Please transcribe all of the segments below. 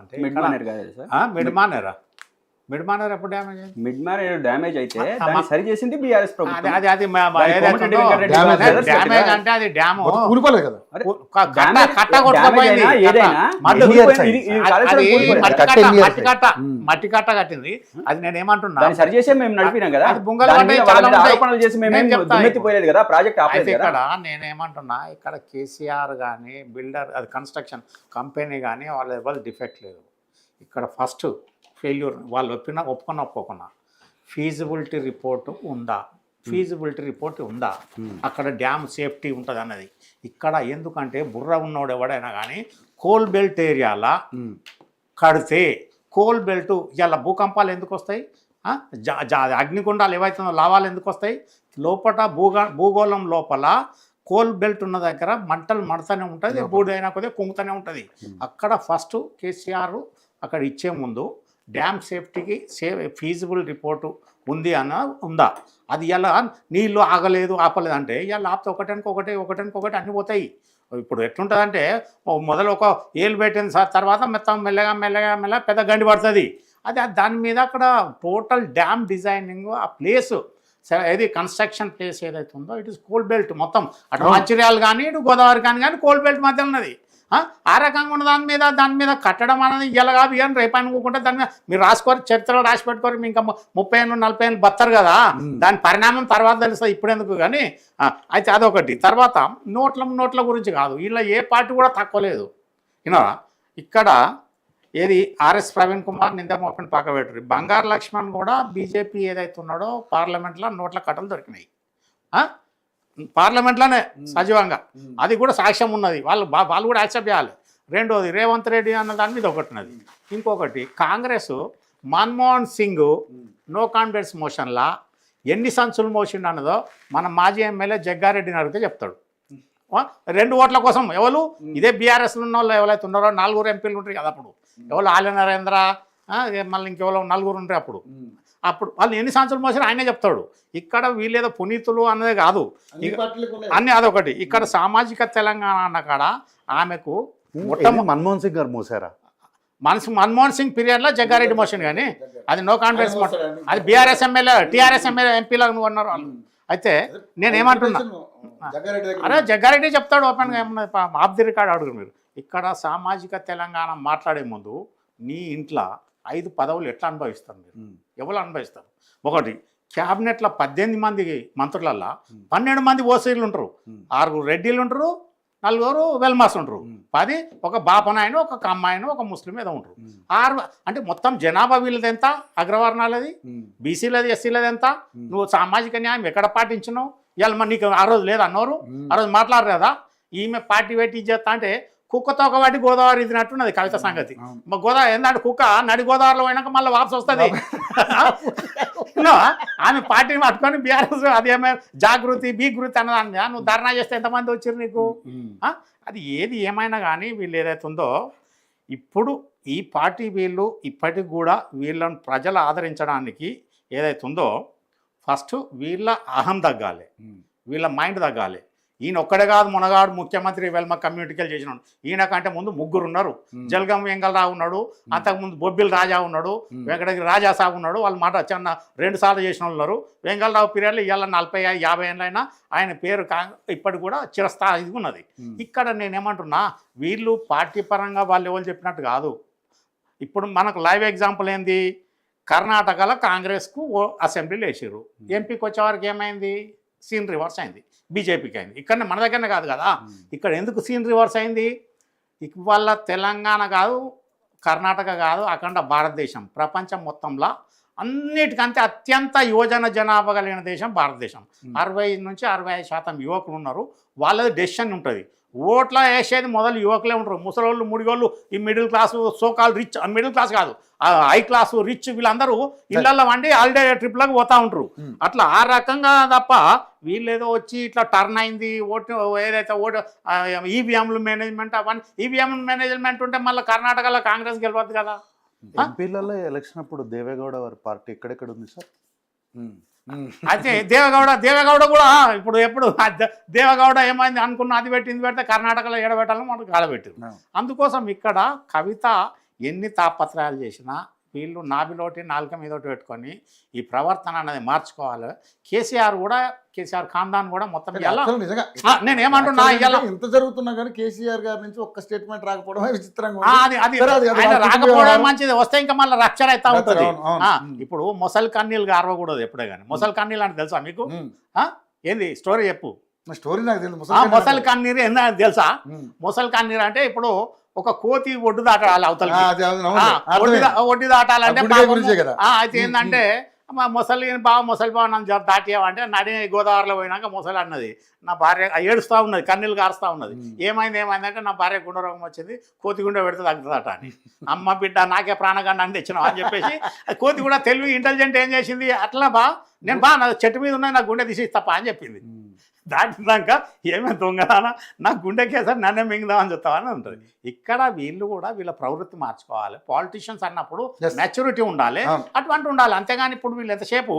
అంటే మిడ్ మానేర్ కాదు sir, mid మానేరా? Mid Maner ఎప్పుడు డ్యామేజ్ అయింది? మిడ్ మానేర్ డ్యామేజ్ అయితే దాన్ని సరి చేసింది బీఆర్ఎస్ ప్రభుత్వం. అది అది డ్యామేజ్ అంటే అది డ్యాము కూలిపోలేదు కదా. కట్ట కొట్టుకుపోయింది. మట్టి కట్ట కట్టింది. అది నేను ఏమంటున్నా, సరి చేసే మేము నడిపినాం కదా, అది బుంగలు పడ్డాయి, చాలా ఆరోపణలు చేసి మేము దుమ్మెత్తిపోయేది కదా, ప్రాజెక్ట్ ఆపేది కదా. ఇక్కడ నేనేమంటున్నా, ఇక్కడ కేసీఆర్ కానీ బిల్డర్ అది కన్స్ట్రక్షన్ కంపెనీ కానీ వాళ్ళ ఎవరు డిఫెక్ట్ లేదు. ఇక్కడ ఫస్ట్ ఫెయిల్యూర్ వాళ్ళు ఒప్పుకున్నా ఫీజిబిలిటీ రిపోర్టు ఉందా, ఫీజిబిలిటీ రిపోర్ట్ ఉందా, అక్కడ డ్యామ్ సేఫ్టీ ఉంటుంది అన్నది. ఇక్కడ ఎందుకంటే బుర్ర ఉన్నవాడు ఎవడైనా కానీ కోల్ బెల్ట్ ఏరియాలో కడితే కోల్ బెల్ట్ ఇలా భూకంపాలు ఎందుకు వస్తాయి, అగ్నిగుండాలు ఏవైతుందో లావాలు ఎందుకు వస్తాయి, లోపల భూగోళం లోపల కోల్ బెల్ట్ ఉన్న దగ్గర మంటలు మడతనే ఉంటుంది, బూడిదైనా కొద్దిగా కుంగుతూనే ఉంటుంది. అక్కడ ఫస్ట్ కేసీఆర్ అక్కడ ఇచ్చే ముందు డ్యామ్ సేఫ్టీకి ఫీజిబుల్ రిపోర్టు ఉంది ఉందా, అది ఎలా నీళ్ళు ఆగలేదు ఆపలేదు అంటే ఇలా ఆపితే ఒకటానికి అన్నీ పోతాయి. ఇప్పుడు ఎట్లుంటుందంటే మొదలు ఒక ఏళ్ళు పెట్టిన తర్వాత మొత్తం మెల్లగా పెద్ద గండి పడుతుంది. అది దాని మీద అక్కడ టోటల్ డ్యామ్ డిజైనింగ్ ఆ ప్లేసు ఏది కన్స్ట్రక్షన్ ప్లేస్ ఏదైతే ఉందో ఇట్ ఇస్ కోల్ బెల్ట్ మొత్తం అటు మంచిర్యాల కానీ ఇటు గోదావరి కానీ కోల్ బెల్ట్ మధ్య ఉన్నది. ఆ రకంగా ఉన్న దాని మీద కట్టడం అనేది ఇలా కాదు కానీ రేపు అనుకోకుండా దాని మీద మీరు రాసుకోరు, చరిత్రలో రాసి పెట్టుకోరు, ఇంకా 30 ఏళ్ళు 40 ఏళ్ళు బతారు కదా, దాని పరిణామం తర్వాత తెలుస్తుంది, ఇప్పుడెందుకు కానీ. అయితే అదొకటి. తర్వాత నోట్ల గురించి కాదు, వీళ్ళ ఏ పార్టీ కూడా తక్కువ లేదు. ఇక్కడ ఏది ఆర్ఎస్ ప్రవీణ్ కుమార్ నింద మోపని పక్క పెట్టరు, బంగారు లక్ష్మణ్ కూడా బీజేపీ ఏదైతే ఉన్నాడో పార్లమెంట్లో నోట్ల కట్టలు దొరికినాయి పార్లమెంట్లోనే సజీవంగా, అది కూడా సాక్ష్యం ఉన్నది, వాళ్ళు కూడా యాక్సెప్ట్ చేయాలి. రెండోది రేవంత్ రెడ్డి అన్న దాని మీద ఒకటినది. ఇంకొకటి కాంగ్రెస్ మన్మోహన్ సింగ్ నో కాన్ఫిడెన్స్ మోషన్లా ఎన్ని సంచులు మోసిండు అన్నదో మన మాజీ ఎమ్మెల్యే జగ్గారెడ్డిని అడిగితే చెప్తాడు. 2 ఓట్ల కోసం ఎవరు ఇదే బీఆర్ఎస్లో ఉన్న వాళ్ళు ఎవరైతే ఉన్నారో 4 ఎంపీలు ఉంటారు కదా, అప్పుడు ఎవరు ఆల నరేంద్ర మళ్ళీ ఇంకెవరో 4 ఉంటారు, అప్పుడు వాళ్ళు ఎన్ని సంవత్సరాలు మోసారు ఆయనే చెప్తాడు. ఇక్కడ వీళ్ళేదో పునీతులు అన్నదే కాదు, అన్నీ అదొకటి. ఇక్కడ సామాజిక తెలంగాణ అన్న కాడ ఆమెకు మన్మోహన్ సింగ్ గారు మోసారా, మన్మోహన్ సింగ్ పీరియడ్లో జగ్గారెడ్డి మోషన్ కానీ అది నో కాన్ఫిడెన్స్ మోషన్, అది బీఆర్ఎస్ ఎమ్మెల్యే టీఆర్ఎస్ ఎమ్మెల్యే ఎంపీలకు ఉన్నారు వాళ్ళు. అయితే నేనేమంటున్నా, అరే జగ్గారెడ్డి చెప్తాడు ఓపెన్గా, ఏమన్నా ఆఫ్ ది రికార్డ్ అడుగు మీరు. ఇక్కడ సామాజిక తెలంగాణ మాట్లాడే ముందు నీ ఇంట్లో 5 పదవులు ఎట్లా అనుభవిస్తారు మీరు, ఎవరు అనుభవిస్తారు? ఒకటి క్యాబినెట్లో 18 మంది మంత్రులల్లో 12 మంది ఓసీలు ఉంటారు, 6 రెడ్డిలు ఉంటారు, 4 వెల్మాస్ ఉంటారు, 10 ఒక బాపనాయన ఒక కమ్మాయన ఒక ముస్లిం ఏదో ఉంటారు. 6 అంటే మొత్తం జనాభా వీళ్ళది ఎంత, అగ్రవర్ణాలది, బీసీలది, ఎస్సీలది ఎంత, నువ్వు సామాజిక న్యాయం ఎక్కడ పాటించినావు? ఇవాళ మరి నీకు ఆ రోజు లేదు అన్నోరు, ఆ రోజు మాట్లాడలేదా? ఈమె పార్టీ పెట్టి చేస్తా అంటే కుక్కతో ఒక వాటి గోదావరి ఇదినట్టున్నది కవిత సంగతి. గోదావరి ఏంటంటే కుక్క నడి గోదావరిలో పోయినాక మళ్ళీ వాపసు వస్తుంది. ఆమె పార్టీని పట్టుకొని బీఆర్ఎస్ అదేమే జాగృతి బీగృతి అన్నదాన్ని నువ్వు ధర్నా చేస్తే ఎంతమంది వచ్చారు నీకు? అది ఏది ఏమైనా కానీ వీళ్ళు ఏదైతే ఉందో ఇప్పుడు ఈ పార్టీ వీళ్ళు ఇప్పటికి కూడా వీళ్ళని ప్రజలు ఆదరించడానికి ఏదైతే ఉందో ఫస్ట్ వీళ్ళ అహం తగ్గాలి, వీళ్ళ మైండ్ తగ్గాలి. ఈయన ఒక్కడే కాదు, మునగాడు ముఖ్యమంత్రి వెల్మ కమ్యూనిటీకి చేసినాడు. ఈయన కంటే ముందు 3 ఉన్నారు. జలగం వెంగళరావు ఉన్నాడు, అంతకుముందు బొబ్బిల్ రాజా ఉన్నాడు, వెంకటగిరి రాజా సాబు ఉన్నాడు. వాళ్ళు మాట చిన్న 2 సార్లు చేసిన వాళ్ళు ఉన్నారు. వెంగళరావు పీరియడ్లో ఇవాళ 40-50 ఏళ్ళైనా ఆయన పేరు ఇప్పటికి కూడా చిరస్థాయిగా ఉన్నది. ఇక్కడ నేనేమంటున్నా, వీళ్ళు పార్టీ పరంగా వాళ్ళు ఎవరు చెప్పినట్టు కాదు. ఇప్పుడు మనకు లైవ్ ఎగ్జాంపుల్ ఏంది, కర్ణాటకలో కాంగ్రెస్కు అసెంబ్లీలు వేసారు, ఎంపీకి వచ్చేవారికి ఏమైంది, సీన్ రివర్స్ అయింది, బీజేపీకి అయింది. ఇక్కడ మన దగ్గరనే కాదు కదా, ఇక్కడ ఎందుకు సీన్ రివర్స్ అయింది? ఇవాళ తెలంగాణ కాదు, కర్ణాటక కాదు, అఖండ భారతదేశం ప్రపంచం మొత్తంలో అన్నిటికంటే అత్యంత యువజన జనాభా కలిగిన దేశం భారతదేశం. 60-65% యువకులు ఉన్నారు. వాళ్ళది డెసిషన్ ఉంటుంది. ఓట్ల వేసేది మొదలు యువకులే ఉంటారు. ముసలోళ్ళు ముడిగోళ్ళు ఈ middle class so-called rich, middle class కాదు హై క్లాసు రిచ్ వీళ్ళందరూ ఇళ్లలో వండి హాలిడే ట్రిప్లకు పోతూ ఉంటారు. అట్లా ఆ రకంగా తప్ప వీళ్ళేదో వచ్చి ఇట్లా టర్న్ అయింది ఓటు ఏదైతే ఓటు ఈవీఎంలు మేనేజ్మెంట్ అవన్నీ ఈవీఎం మేనేజ్మెంట్ ఉంటే మళ్ళీ కర్ణాటకలో కాంగ్రెస్ గెలవద్దు కదా. ఎంపీలలో ఎలక్షన్ అప్పుడు దేవేగౌడ వారి పార్టీ ఎక్కడెక్కడ ఉంది సార్? అయితే దేవేగౌడ కూడా ఎప్పుడు దేవేగౌడ ఏమైంది అనుకున్న అది పెట్టి ఇది పెడితే కర్ణాటకలో ఏడబెట్టాలని మనకు కాలబెట్టింది. అందుకోసం ఇక్కడ కవిత ఎన్ని తాపత్రయాలు చేసినా వీళ్ళు నాభిలోటి నాలుక మీదోటి పెట్టుకొని ఈ ప్రవర్తన అనేది మార్చుకోవాలి. కేసీఆర్ ఖాందాన్ కూడా మొత్తం ఎలా అసలు నిజంగా నేను ఏమంటున్నా ఇలా ఇంత జరుగుతున్నా కానీ కేసీఆర్ గారి నుంచి ఒక్క స్టేట్మెంట్ రాకపోవడమే విచిత్రంగా ఆ, ఉంది. అది సరే, అది ఆయన రాజకీయ రాకపోవడం వ్యవహారం. మంచిది, వస్తే ఇంకా మళ్ళీ రక్షణ అవుతా ఉంటుంది. అవును, అవును. ఆ, ఇప్పుడు మొసలి కన్నీళ్ళు గారవకూడదు ఎప్పుడే కానీ. మొసలి కన్నీళ్ళు అంటే తెలుసా మీకు? ఉమ్. ఆ? ఏంది స్టోరీ చెప్పు. నా స్టోరీ నాకు తెలియదు. మొసలి కన్నీరు ఏందని తెలుసా? ఉమ్. మొసలి కన్నీరు అంటే ఇప్పుడు ఒక కోతి ఒడ్డు దాటాలి అవతల ఆ, అది అవును, అవును. అర్థమైంది. ఒడ్డు దాటాలంటే ఆ గుడిగే పాపము, గురించే కదా. అయితే ఏంటంటే ముసలి బావ నన్ను దాటియావంటే నడి గోదావరిలో పోయినాక ముసలి అన్నది నా భార్య ఏడుస్తూ ఉన్నది, కన్నీళ్ళు కారుస్తూ ఉన్నది. ఏమైందంటే నా భార్య గుండె రోగం వచ్చింది, కోతి గుండె పెడితే తగ్గుతుందట అని. అమ్మ బిడ్డ నాకే ప్రాణగండాన్ని తెచ్చినావు అని చెప్పేసి కోతి కూడా తెలివి ఇంటెలిజెంట్ ఏం చేసింది, అట్లా నేను నా చెట్టు మీద ఉన్నది నా గుండె తీసి తప్ప అని చెప్పింది. దాటినాక ఏమే దొంగదానా నా గుండె కేసారి నన్నే మింగుదామని చెప్తామని ఉంటుంది. ఇక్కడ వీళ్ళు కూడా వీళ్ళ ప్రవృత్తి మార్చుకోవాలి. పాలిటీషియన్స్ అన్నప్పుడు మెచ్యూరిటీ ఉండాలి, అటువంటి ఉండాలి. అంతేగాని ఇప్పుడు వీళ్ళు ఎంతసేపు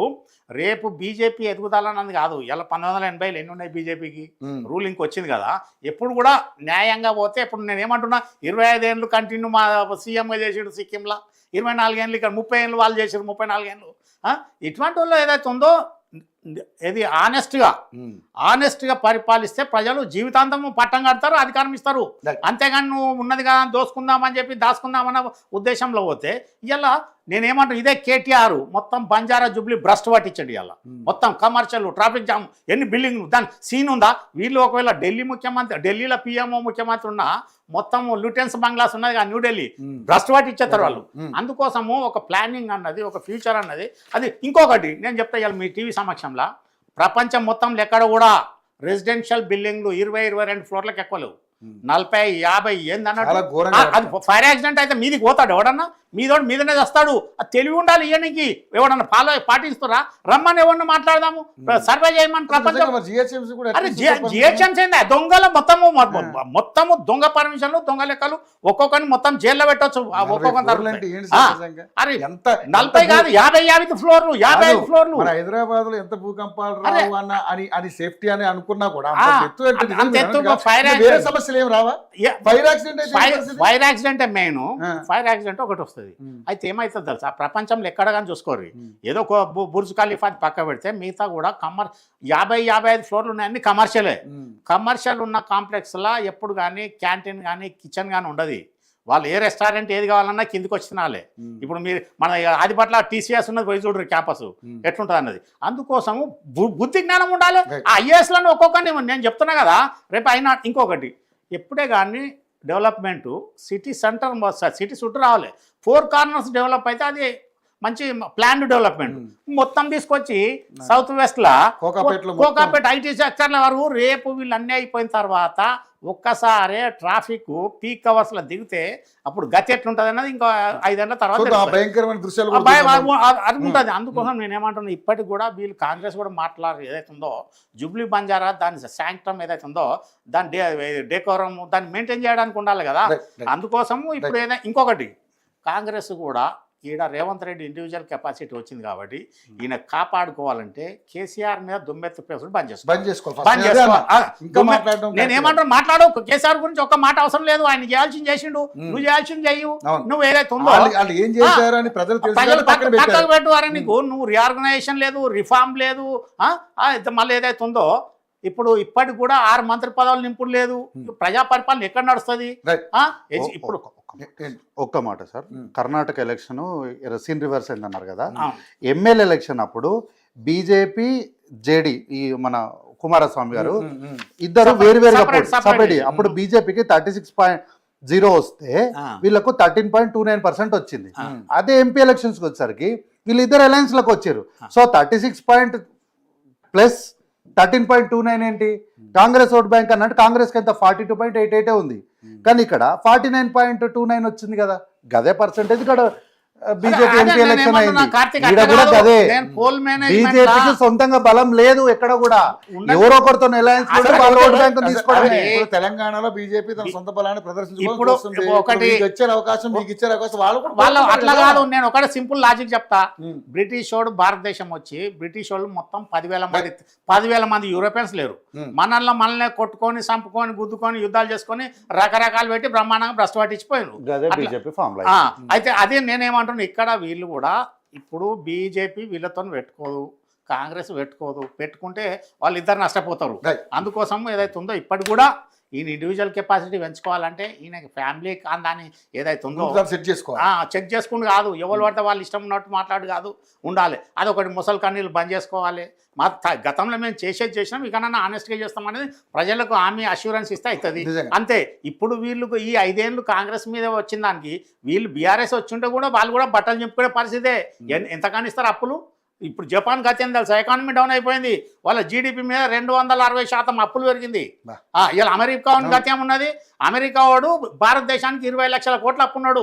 రేపు బీజేపీ ఎదుగుదలన్నది కాదు. ఇలా 1980లో ఎన్ని ఉన్నాయి బీజేపీకి, రూలింగ్కి వచ్చింది కదా. ఎప్పుడు కూడా న్యాయంగా పోతే ఇప్పుడు నేను ఏమంటున్నా 25 ఏళ్ళు కంటిన్యూ మా సీఎంగా చేసాడు సిక్కింలో, 24 ఏళ్ళు ఇక్కడ 30 ఏళ్ళు వాళ్ళు చేసారు, 34 ఏళ్ళు. ఇటువంటి వాళ్ళు ఏదైతే ఉందో ఇది ఆనెస్ట్గా పరిపాలిస్తే ప్రజలు జీవితాంతం పట్టం కడతారు, అధికారం ఇస్తారు. అంతేగాని నువ్వు ఉన్నది కదా దోసుకుందామని చెప్పి దాచుకుందామన్న ఉద్దేశంలో పోతే ఇలా నేనేమంటాను, ఇదే కేటీఆర్ మొత్తం బంజారా జూబ్లీ భ్రష్ట్ పట్టించండి. ఇలా మొత్తం కమర్షియల్ ట్రాఫిక్ జామ్ ఎన్ని బిల్డింగ్లు దాని సీన్ ఉందా? వీళ్ళు ఒకవేళ ఢిల్లీలో పిఎంఓ ముఖ్యమంత్రి ఉన్న మొత్తం లుటెన్స్ బంగ్లాస్ ఉన్నది కదా న్యూఢిల్లీ, భ్రష్ట్ పట్టించేస్తారు వాళ్ళు. అందుకోసము ఒక ప్లానింగ్ అన్నది, ఒక ఫ్యూచర్ అన్నది అది. ఇంకొకటి నేను చెప్తా ఇవాళ మీ టీవీ సమక్షంలో, ప్రపంచం మొత్తంలో ఎక్కడ కూడా రెసిడెన్షియల్ బిల్డింగ్లు 20-22 ఫ్లోర్లకు ఎక్కువ లేవు. 40-50 ఏందన్నట్టు. అది ఫైర్ యాక్సిడెంట్ అయితే మీదికి పోతాడు ఎవడన్నా, మీదనే వస్తాడు. అది తెలివి ఉండాలి. ఇయనికి ఎవడన్నా పాటిస్తారా? రమ్మని ఎవరన్నా మాట్లాడదాము, సర్వే చేయమని ప్రపంచం. అరే జిహెచ్ఎంసీ ఏందా దొంగల మొత్తము దొంగ పర్మిషన్లు, దొంగ లెక్కలు, ఒక్కొక్కరిని మొత్తం జైల్లో పెట్టచ్చు. అరే 40 కాదు 50 ఫ్లోర్లు, 55 ఫ్లోర్లు. హైదరాబాద్ లో ఎంత భూకంపాలు రావు అని సేఫ్టీ అని అనుకున్నా కూడా వేరే సమస్యలు ఏం రావా? Fire accident main. Fire accident ఒకటి వస్తుంది. అయితే ఏమైతుంది తెలుసా, ప్రపంచంలో ఎక్కడ కానీ చూసుకోరు. ఏదో బుర్జ్ ఖలీఫా పక్క పెడితే మిగతా కూడా 50-55 ఫ్లోర్లు ఉన్నాయన్ని కమర్షియలే. కమర్షియల్ ఉన్న కాంప్లెక్స్లో ఎప్పుడు కానీ క్యాంటీన్ కానీ కిచెన్ కానీ ఉండదు. వాళ్ళు ఏ రెస్టారెంట్ ఏది కావాలన్నా కిందికి వచ్చినాలే. ఇప్పుడు మీరు మన ఆదిపట్ల టీసీఎస్ ఉన్నది పోయి చూడరు క్యాంపస్ ఎట్లుంటుంది అన్నది. అందుకోసము బుద్ధి జ్ఞానం ఉండాలి. ఆ ఐఏఎస్లను ఒక్కొక్కరిని నేను చెప్తున్నా కదా. రేపు అయినా ఇంకొకటి, ఎప్పుడే కానీ డెవలప్మెంటు సిటీ సెంటర్ సిటీ చుట్టూ రావాలి. 4 కార్నర్స్ డెవలప్ అయితే అది మంచి ప్లాన్డ్ డెవలప్మెంట్. మొత్తం తీసుకొచ్చి సౌత్ వెస్ట్లో కోకాపేట ఐటీ సెక్టర్ల వరకు రేపు వీళ్ళు అన్నీ అయిపోయిన తర్వాత ఒక్కసారి ట్రాఫిక్ పీక్ అవర్స్లో దిగితే అప్పుడు గతి ఎట్లుంటుంది అన్నది ఇంకో 5 ఏళ్ళ తర్వాత భయంకరమైన దృశ్యాలు అది ఉంటుంది. అందుకోసం నేనేమంటున్నా, ఇప్పటికి కూడా వీళ్ళు కాంగ్రెస్ కూడా మాట్లాడారు. ఏదైతే ఉందో జూబ్లీ బంజారా దాని శాంక్టమ్ ఏదైతే ఉందో దాని డెకోరం దాన్ని మెయింటైన్ చేయడానికి ఉండాలి కదా. అందుకోసము ఇప్పుడు ఏదైనా ఇంకొకటి, కాంగ్రెస్ కూడా ఈడ రేవంత్ రెడ్డి ఇండివిజువల్ కెపాసిటీ వచ్చింది కాబట్టి ఈయన కాపాడుకోవాలంటే కేసీఆర్ మీద దుమ్మెత్తు పేసుడు బంద్ చేసుకోవాలి. నేనేమంటాను, మాట్లాడు కేసీఆర్ గురించి ఒక్క మాట అవసరం లేదు. ఆయన చేయాల్సింది చేసిండు, నువ్వు చేయాల్సింది చెయ్యు. నువ్వు ఏదైతే ఉందో పక్కకు పెట్టువారని నీకు, నువ్వు రీఆర్గనైజేషన్ లేదు, రిఫార్మ్ లేదు. మళ్ళీ ఏదైతే ఉందో ఇప్పటికి కూడా 6 మంత్రి పదవులు నింపుడు లేదు. ప్రజా పరిపాలన ఎక్కడ నడుస్తుంది? ఇప్పుడు ఒక్క మాట sir, Karnataka election scene reverse అయిందన్నారు కదా. ఎమ్మెల్యే ఎలక్షన్ అప్పుడు బీజేపీ జేడీ ఈ మన కుమారస్వామి గారు ఇద్దరు వేరువేరుగా సపరేట్. అప్పుడు బీజేపీకి 36.0 వస్తే వీళ్ళకు 13.29% వచ్చింది. అదే ఎంపీ ఎలక్షన్స్కి వచ్చేసరికి వీళ్ళిద్దరు అలయన్స్ లకు వచ్చారు. సో 36 ప్లస్ 13.29 ఏంటి? కాంగ్రెస్ ఓట్ బ్యాంక్ అన్నట్టు కాంగ్రెస్కి ఎంత 42.88 ఉంది, కానీ ఇక్కడ 49.29 వచ్చింది కదా. గదే పర్సెంటేజ్ ఇక్కడ బీజేపీ అదే ఎంపీ నేను ఎలక్షన్ ఏమంటున్నా, అయింది. కార్తీక్ ఈడ అట్లా కూడా కాదు. అదే నేను పోల్ మేనేజ్మెంట్ బీజేపీకి సొంతంగా బలం లేదు ఎక్కడ కూడా, ఉండదు. ఎవరో ఒకరితో అలయన్స్ అసలు వాళ్ళ ఓటు అదే- బ్యాంకు తీసుకోవడమే. అదే- ఇప్పుడు తెలంగాణలో బీజేపీ తన సొంత బలాన్ని ఇప్పుడు ప్రదర్శించుకోవాలి. ఒకటి- వచ్చే అవకాశం మీకు ఇచ్చే అవకాశం వాళ్ళు కూడా వాళ్ళు కోరుకుంటారు అట్లా కదా. కాదు. నేను ఒకటే సింపుల్ లాజిక్ చెప్తా. ఉమ్. బ్రిటిష్ వాడు భారతదేశం వచ్చి బ్రిటిష్ వాళ్ళు మొత్తం 10,000 మంది యూరోపియన్స్ లేరు. ఉమ్. మనల్ని కొట్టుకొని చంపుకొని గుద్దుకొని యుద్ధాలు చేసుకొని రకరకాలు పెట్టి బ్రహ్మాండంగా భ్రష్టు పట్టించిపోయారు. అదే అట్లా- బీజేపీ ఫామ్ అయితే అదే నేనేమంటున్నా, ఇక్కడ వీళ్ళు కూడా ఇప్పుడు బీజేపీ వీళ్ళతో పెట్టుకోదు, కాంగ్రెస్ పెట్టుకుంటే వాళ్ళు ఇద్దరు నష్టపోతారు. Right. అందుకోసం ఏదైతే ఉందో ఇప్పటికి కూడా ఈయన ఇండివిజువల్ కెపాసిటీ పెంచుకోవాలంటే ఈయన ఫ్యామిలీ కాందాన్ని ఏదైతే ఉందో సెట్ చేసుకోవాలి. చెక్ చేసుకుంటూ కాదు, ఎవరు పడితే వాళ్ళు ఇష్టం ఉన్నట్టు మాట్లాడు కాదు ఉండాలి. అదొకటి ముసలి కన్నీళ్ళు బంద్ చేసుకోవాలి. గతంలో మేము చేసినాం, ఇకనన్నా ఆనెస్ట్గా చేస్తామనేది ప్రజలకు హామీ అష్యూరెన్స్ ఇస్తే అవుతుంది నిజంగా. అంతే. ఇప్పుడు వీళ్ళు ఈ 5 ఏళ్ళు కాంగ్రెస్ మీద వచ్చిన దానికి వీళ్ళు బీఆర్ఎస్ వచ్చింటే కూడా వాళ్ళు కూడా బట్టలు చింపుకునే పరిస్థితే. ఎంత కానిస్తారు అప్పులు? ఇప్పుడు జపాన్ గతి ఏం తెలుసా, ఎకానమీ డౌన్ అయిపోయింది, వాళ్ళ జీడిపి మీద 260% అప్పులు పెరిగింది. ఇలా అమెరికా గతి ఏమున్నది, అమెరికా వాడు భారతదేశానికి 20 లక్షల కోట్ల అప్పు ఉన్నాడు.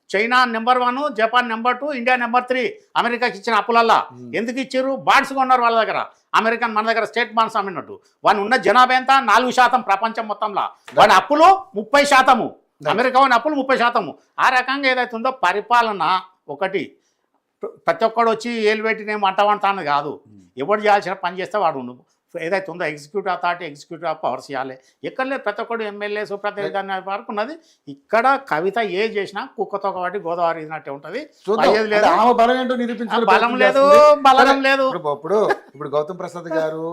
China number 1, Japan number 2, India number 3 అమెరికాకి ఇచ్చిన అప్పులల్లా. ఎందుకు ఇచ్చారు? బాండ్స్ కొన్నారు వాళ్ళ దగ్గర. అమెరికన్ మన దగ్గర స్టేట్ బాండ్స్ అమ్మినట్టు. వాడిని ఉన్న జనాభా ఎంత? 4% ప్రపంచం మొత్తంలో. వాడి అప్పులు 30%, అమెరికా వాడి అప్పులు 30%. ఆ రకంగా ఏదైతే ఉందో పరిపాలన ఒకటి ప్రతి ఒక్కడు వచ్చి ఏలు పెట్టినేమో అంటాను కాదు. ఎవడు చేయాల్సిన పని చేస్తే వాడు ఉండు. ఏదైతే ఉందో ఎగ్జిక్యూటివ్ అథారిటీ, ఎగ్జిక్యూటివ్ పవర్స్ ఇవ్వాలి. ఎక్కడ లేదు, ప్రతి ఒక్కడు ఎమ్మెల్యేస్ ప్రతి వరకు ఉన్నది. ఇక్కడ కవిత ఏ చేసినా కుక్కతో ఒకటి గోదావరి ఇదినట్టే ఉంటుంది. ఆమె బలం ఏంటో నిరూపించుకునే బలం ప్రయత్నం లేదు, చేస్తుంది. బలం లేదు. ఇప్పుడు గౌతమ్ ప్రసాద్ గారు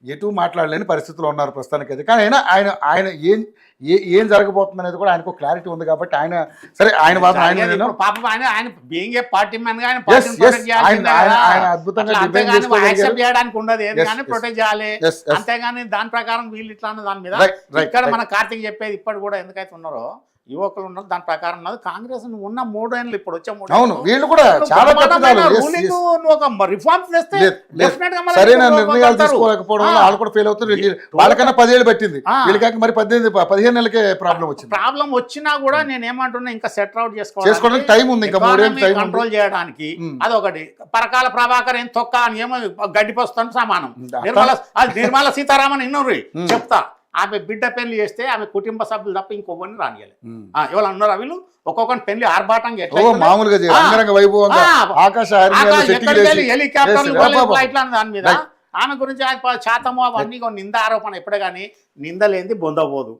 ఎటు మాట్లాడలేని పరిస్థితుల్లో ఉన్నారు ప్రస్తుతానికి అయితే. కానీ ఆయన ఏం జరగబోతుంది అనేది కూడా ఆయనకు క్లారిటీ ఉంది కాబట్టి ఆయన సరే ఆయన వాదన ఆయన పాపం ఆయన బీయింగ్ ఏ పార్టీ మ్యాన్ గా Yes, yes. ఆయన అద్భుతంగా defend చేసుకోగలిగారు. చేయడానికి ఉండదు, ఏది Yes, కానీ yes. ప్రొటెక్ట్ చేయాలి. Yes, yes. అంతేగాని దాని ప్రకారం వీళ్ళు ఇట్లా అన్న దాని మీద Right, right, ఇక్కడ right. మన కార్తీక్ చెప్పేది ఇప్పటి కూడా ఎందుకైతే ఉన్నారో యువకులు ఉన్నారు దాని ప్రకారం ఉన్నది. కాంగ్రెస్ ఉన్న 3 ఏళ్ళు ఇప్పుడు వచ్చే 3 అవును వీళ్ళు కూడా చాలా తప్పుదారు. రూలింగ్ ఒక రిఫార్మ్స్ తెస్తే డెఫినెట్ గా మళ్ళీ సరైన ఇంకొక నిర్ణయాలు పడతారు. తీసుకోలేకపోవడం వల్ల వాళ్ళు కూడా ఫెయిల్ అవుతారు. వాళ్ళకన్నా 10 ఏళ్ళు పట్టింది, వీళ్ళకి మరి 15 నెలలకే ప్రాబ్లం వచ్చింది. ప్రాబ్లం వచ్చినా కూడా నేను ఏమన్నా ఇంకా సెట్ అవుట్ చేసుకోవడానికి టైం ఉంది, ఇంకా 3 ఏళ్ళు టైం కంట్రోల్ చేయడానికి. అదొకటి. పరకాల ప్రభాకర్ ఏం తొక్క అని ఏమో గడ్డిపోస్తాను సమానం. నిర్మలా సీతారామన్ ఇన్నోరు చెప్తా, ఆమె బిడ్డ పెళ్లి చేస్తే ఆమె కుటుంబ సభ్యులు తప్ప ఇంకొకరిని రానియాలి. ఎవరు అన్నారు వీళ్ళు? ఒక్కొక్కరి పెళ్లి ఆర్భాటంగా మామూలుగా అంగరంగ వైభవంగా ఆకాశ హెలికాప్టర్లు ఫ్లైట్లు అన్న దాని మీద ఆమె గురించి శాతము అవన్నీ నింద ఆరోపణ ఎప్పుడే కానీ నిందలేంది బొందబోదు.